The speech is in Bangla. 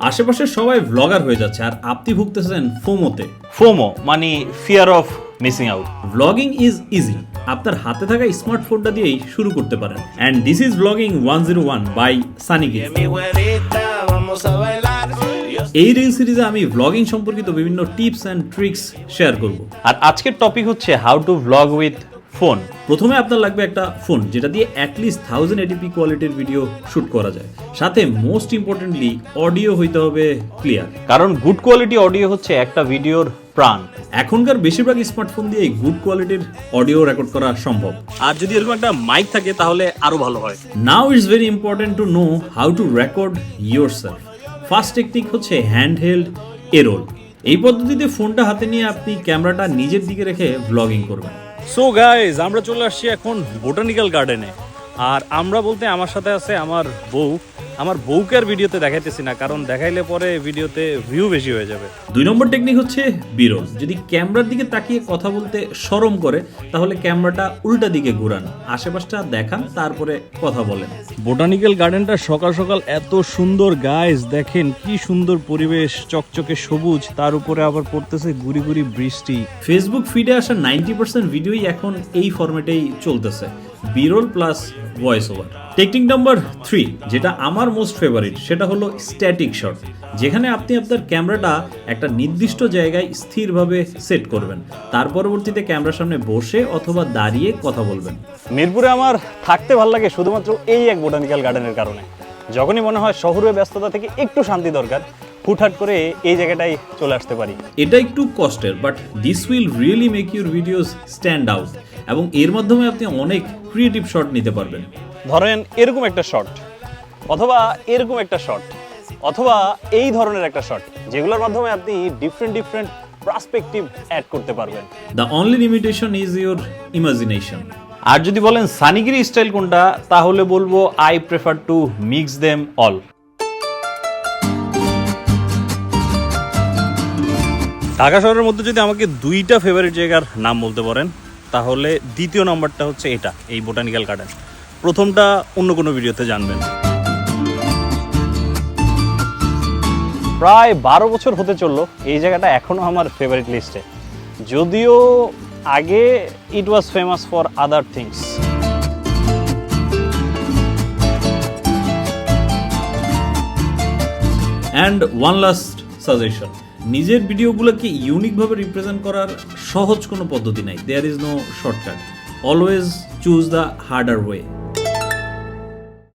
আশেপাশের সবাই ব্লগার হয়ে যাচ্ছে আর আপনি ভুগতেছেন ফোমোতে। ফোমো মানে fear of missing out. Blogging is easy. আপনার হাতে থাকা স্মার্টফোনটা দিয়েই শুরু করতে পারেন। And this is blogging 101 by সানিকে। এই রিল সিরিজে আমি ব্লগিং সম্পর্কিত বিভিন্ন টিপস অ্যান্ড ট্রিক্স শেয়ার করব। আর আজকের টপিক হচ্ছে how to blog with phone. প্রথমে আপনার লাগবে একটা ফোন যেটা দিয়ে অ্যাটলিস্ট 1080p কোয়ালিটির ভিডিও শুট করা যায়। সাথে মোস্ট ইম্পর্টেন্টলি অডিও হইতে হবে ক্লিয়ার, কারণ গুড কোয়ালিটি অডিও হচ্ছে একটা ভিডিওর প্রাণ। এখনকার বেশিরভাগ স্মার্টফোন দিয়ে গুড কোয়ালিটির অডিও রেকর্ড করা সম্ভব। আর যদি এরকম একটা মাইক থাকে তাহলে আরো ভালো হয়। Now it's very important to know how to record yourself. First technique হচ্ছে হ্যান্ডহেল্ড এরোল। এই পদ্ধতিতে ফোনটা হাতে নিয়ে আপনি ক্যামেরাটা নিজের দিকে রেখে ব্লগিং করবেন। সো গাইজ, আমরা চলে আসছি এখন বোটানিক্যাল গার্ডেনে। আর আমরা বলতে আমার সাথে আছে আমার বউ। আমার বউকে আর ভিডিওতে দেখাইতেছি না, কারণ দেখাইলে পরে ভিডিওতে ভিউ বেশি হয়ে যাবে। 2 নম্বর টেকনিক হচ্ছে বিরল। যদি ক্যামেরার দিকে তাকিয়ে কথা বলতে শরম করে তাহলে ক্যামেরাটা উল্টা দিকে ঘুরান, আশেপাশটা দেখান, তারপরে কথা বলেন। বোটানিক্যাল গার্ডেনটা সকাল সকাল এত সুন্দর গাইজ, দেখেন কি সুন্দর পরিবেশ, চকচকে সবুজ, তার উপরে আবার পড়তেছে গুড়ি গুড়ি বৃষ্টি। ফেসবুক ফিডে আসা 90% ভিডিওই এখন এই ফরম্যাটেই চলতেছে, বিরল plus voice over. Technique number 3, যেটা আমার মোস্ট ফেভারিট, সেটা হলো স্ট্যাটিক শট, যেখানে আপনি আপনার ক্যামেরাটা একটা নির্দিষ্ট জায়গায় স্থিরভাবে সেট করবেন, তার পরবর্তীতে ক্যামেরার সামনে বসে অথবা দাঁড়িয়ে কথা বলবেন। মিরপুরে আমার থাকতে ভালো লাগে শুধুমাত্র এই এক বোটানিক্যাল গার্ডেনের কারণে। যখনই মনে হয় শহরের ব্যস্ততা থেকে একটু শান্তি দরকার, হুটহাট করে এই জায়গাটায় চলে আসতে পারি। এটা একটু কষ্টের, but this will really make your videos stand out, এবং এর মাধ্যমে আপনি অনেক ক্রিয়েটিভ শট নিতে পারবেন। ধরেন এরকম একটা শট, অথবা এরকম একটা শট, অথবা এই ধরনের একটা শট, যেগুলোর মাধ্যমে আপনি ডিফারেন্ট পার্সপেক্টিভ অ্যাড করতে পারবেন। The only limitation is your imagination. আর যদি বলেন সানিগিরি স্টাইল কোনটা, তাহলে বলবো I prefer to mix them all. Dhaka শহরের মধ্যে যদি আমাকে 2টা ফেভারিট জায়গার নাম বলতে পারেন, তাহলে দ্বিতীয় নম্বরটা হচ্ছে এটা, এই বোটানিক্যাল গার্ডেন। প্রথমটা অন্য কোনো ভিডিওতে জানবেন। প্রায় 12 বছর হতে চললো এই জায়গাটা এখনো আমার ফেভারিট লিস্টে, যদিও আগে it was famous for other things. And one last suggestion, নিজের ভিডিওগুলোকে ইউনিকভাবে রিপ্রেজেন্ট করার সহজ কোনো পদ্ধতি নাই। There is no shortcut, always choose the harder way.